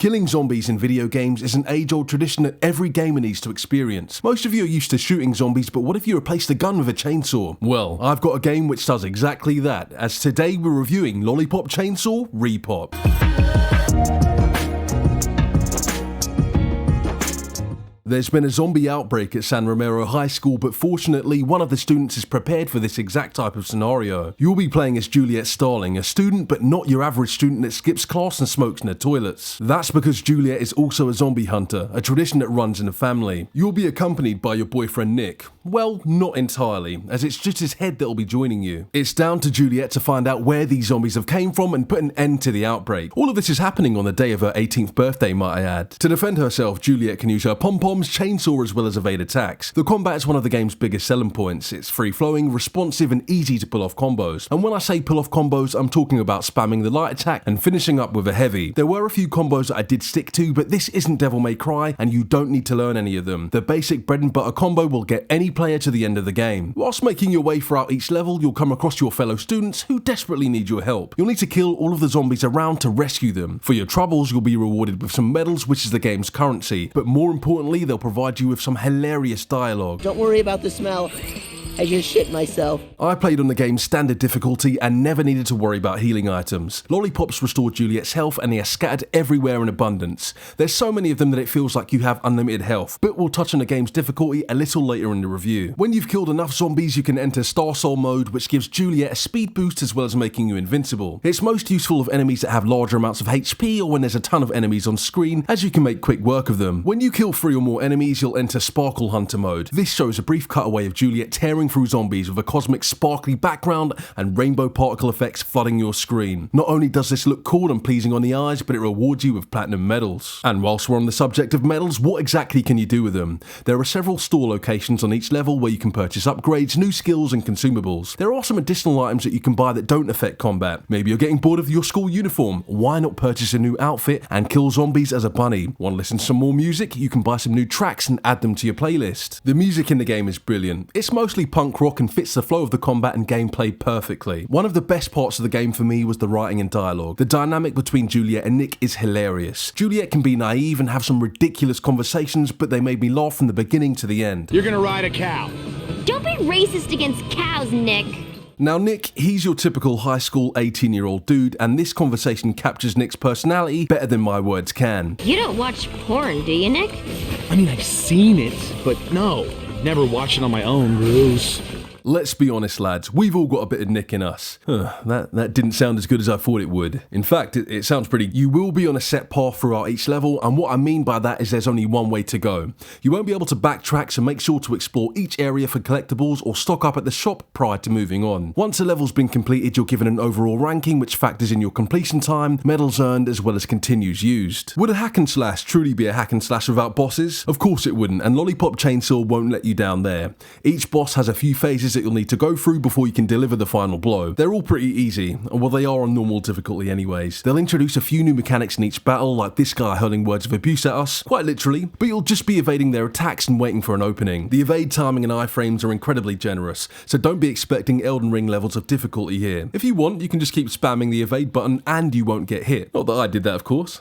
Killing zombies in video games is an age-old tradition that every gamer needs to experience. Most of you are used to shooting zombies, but what if you replaced a gun with a chainsaw? Well, I've got a game which does exactly that, as today we're reviewing Lollipop Chainsaw Repop. There's been a zombie outbreak at San Romero High School, but fortunately, one of the students is prepared for this exact type of scenario. You'll be playing as Juliet Starling, a student, but not your average student that skips class and smokes in the toilets. That's because Juliet is also a zombie hunter, a tradition that runs in the family. You'll be accompanied by your boyfriend Nick. Well, not entirely, as it's just his head that'll be joining you. It's down to Juliet to find out where these zombies have came from and put an end to the outbreak. All of this is happening on the day of her 18th birthday, might I add. To defend herself, Juliet can use her pom-poms, chainsaw, as well as evade attacks. The combat is one of the game's biggest selling points. It's free-flowing, responsive, and easy to pull off combos. And when I say pull off combos, I'm talking about spamming the light attack and finishing up with a heavy. There were a few combos that I did stick to, but this isn't Devil May Cry, and you don't need to learn any of them. The basic bread and butter combo will get any player to the end of the game. Whilst making your way throughout each level, you'll come across your fellow students who desperately need your help. You'll need to kill all of the zombies around to rescue them. For your troubles, you'll be rewarded with some medals, which is the game's currency, but more importantly, they'll provide you with some hilarious dialogue. Don't worry about the smell. I just shit myself. I played on the game's standard difficulty and never needed to worry about healing items. Lollipops restore Juliet's health and they are scattered everywhere in abundance. There's so many of them that it feels like you have unlimited health, but we'll touch on the game's difficulty a little later in the review. When you've killed enough zombies, you can enter Star Soul mode, which gives Juliet a speed boost as well as making you invincible. It's most useful of enemies that have larger amounts of HP or when there's a ton of enemies on screen, as you can make quick work of them. When you kill 3 or more enemies, you'll enter Sparkle Hunter mode. This shows a brief cutaway of Juliet tearing through zombies with a cosmic sparkly background and rainbow particle effects flooding your screen. Not only does this look cool and pleasing on the eyes, but it rewards you with platinum medals. And whilst we're on the subject of medals, what exactly can you do with them? There are several store locations on each level where you can purchase upgrades, new skills and consumables. There are some additional items that you can buy that don't affect combat. Maybe you're getting bored of your school uniform. Why not purchase a new outfit and kill zombies as a bunny? Want to listen to some more music? You can buy some new tracks and add them to your playlist. The music in the game is brilliant. It's mostly punk rock and fits the flow of the combat and gameplay perfectly. One of the best parts of the game for me was the writing and dialogue. The dynamic between Juliet and Nick is hilarious. Juliet can be naive and have some ridiculous conversations, but they made me laugh from the beginning to the end. You're gonna ride a cow. Don't be racist against cows, Nick. Now Nick, he's your typical high school 18-year-old dude, and this conversation captures Nick's personality better than my words can. You don't watch porn, do you, Nick? I mean, I've seen it, but no, never watched it on my own. Gross. Let's be honest, lads, we've all got a bit of Nick in us. That didn't sound as good as I thought it would. In fact, it sounds pretty. You will be on a set path throughout each level, and what I mean by that is there's only one way to go. You won't be able to backtrack, so make sure to explore each area for collectibles or stock up at the shop prior to moving on. Once a level's been completed, you're given an overall ranking which factors in your completion time, medals earned, as well as continues used. Would a hack and slash truly be a hack and slash without bosses? Of course it wouldn't, and Lollipop Chainsaw won't let you down there. Each boss has a few phases that you'll need to go through before you can deliver the final blow. They're all pretty easy, well they are on normal difficulty anyways. They'll introduce a few new mechanics in each battle, like this guy hurling words of abuse at us, quite literally, but you'll just be evading their attacks and waiting for an opening. The evade timing and iframes are incredibly generous, so don't be expecting Elden Ring levels of difficulty here. If you want, you can just keep spamming the evade button and you won't get hit. Not that I did that, of course.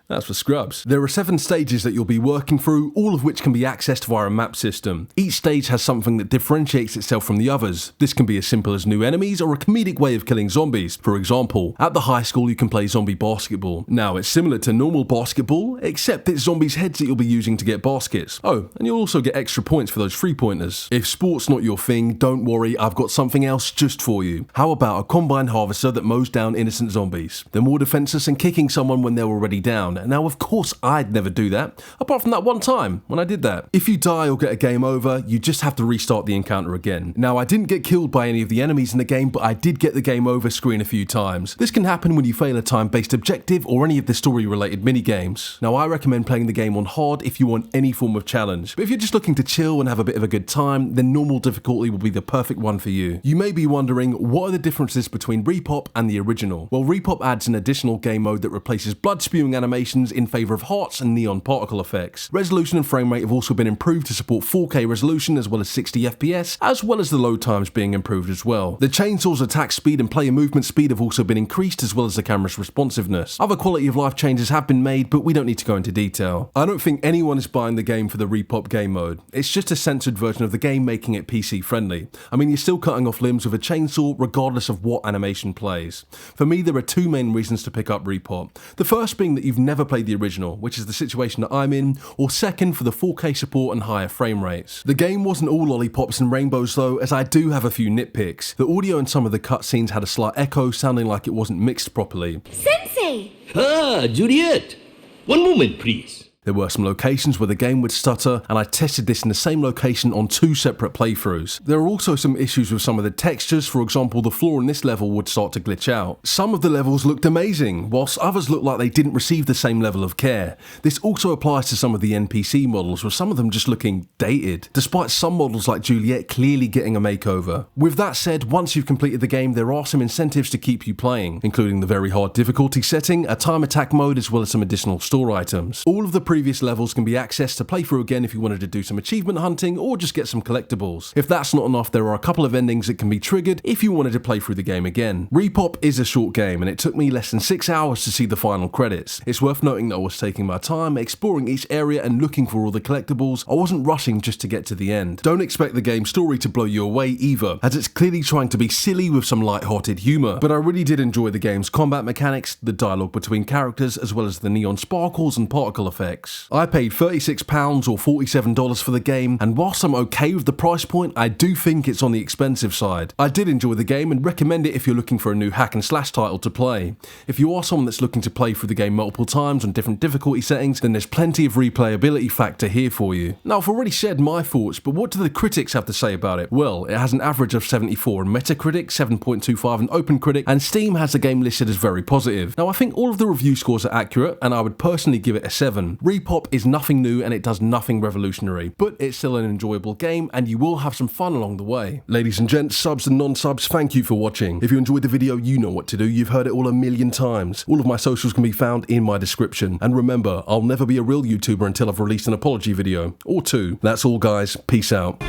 That's for scrubs. There are 7 stages that you'll be working through, all of which can be accessed via a map system. Each stage has something that differentiates itself from the others. This can be as simple as new enemies or a comedic way of killing zombies. For example, at the high school you can play zombie basketball. Now it's similar to normal basketball, except it's zombies' heads that you'll be using to get baskets. Oh, and you'll also get extra points for those 3-pointers. If sport's not your thing, don't worry, I've got something else just for you. How about a combine harvester that mows down innocent zombies? They're more defenseless and kicking someone when they're already down. Now, of course, I'd never do that, apart from that one time when I did that. If you die or get a game over, you just have to restart the encounter again. Now, I didn't get killed by any of the enemies in the game, but I did get the game over screen a few times. This can happen when you fail a time-based objective or any of the story-related minigames. Now, I recommend playing the game on hard if you want any form of challenge, but if you're just looking to chill and have a bit of a good time, then normal difficulty will be the perfect one for you. You may be wondering, what are the differences between Repop and the original? Well, Repop adds an additional game mode that replaces blood spewing animation animations in favour of hearts and neon particle effects. Resolution and frame rate have also been improved to support 4K resolution as well as 60 FPS, as well as the load times being improved as well. The chainsaw's attack speed and player movement speed have also been increased, as well as the camera's responsiveness. Other quality of life changes have been made, but we don't need to go into detail. I don't think anyone is buying the game for the Repop game mode. It's just a censored version of the game, making it PC friendly. I mean, you're still cutting off limbs with a chainsaw regardless of what animation plays. For me, there are two main reasons to pick up Repop. The first being that you've never played the original, which is the situation that I'm in, or second, for the 4K support and higher frame rates. The game wasn't all lollipops and rainbows though, as I do have a few nitpicks. The audio in some of the cutscenes had a slight echo, sounding like it wasn't mixed properly. Sensei! Ah, Juliet. One moment, please. There were some locations where the game would stutter, and I tested this in the same location on 2 separate playthroughs. There are also some issues with some of the textures. For example, the floor in this level would start to glitch out. Some of the levels looked amazing, whilst others looked like they didn't receive the same level of care. This also applies to some of the NPC models, with some of them just looking dated, despite some models like Juliet clearly getting a makeover. With that said, once you've completed the game, there are some incentives to keep you playing, including the very hard difficulty setting, a time attack mode, as well as some additional store items. All of the previous levels can be accessed to play through again if you wanted to do some achievement hunting or just get some collectibles. If that's not enough, there are a couple of endings that can be triggered if you wanted to play through the game again. Repop is a short game, and it took me less than 6 hours to see the final credits. It's worth noting that I was taking my time, exploring each area and looking for all the collectibles. I wasn't rushing just to get to the end. Don't expect the game's story to blow you away either, as it's clearly trying to be silly with some light-hearted humour. But I really did enjoy the game's combat mechanics, the dialogue between characters, as well as the neon sparkles and particle effects. I paid £36 or $47 for the game, and whilst I'm okay with the price point, I do think it's on the expensive side. I did enjoy the game and recommend it if you're looking for a new hack and slash title to play. If you are someone that's looking to play through the game multiple times on different difficulty settings, then there's plenty of replayability factor here for you. Now, I've already shared my thoughts, but what do the critics have to say about it? Well, it has an average of 74 on Metacritic, 7.25 on OpenCritic, and Steam has the game listed as very positive. Now, I think all of the review scores are accurate, and I would personally give it a 7. Repop is nothing new and it does nothing revolutionary, but it's still an enjoyable game and you will have some fun along the way. Ladies and gents, subs and non-subs, thank you for watching. If you enjoyed the video, you know what to do. You've heard it all a million times. All of my socials can be found in my description. And remember, I'll never be a real YouTuber until I've released an apology video or 2. That's all, guys. Peace out.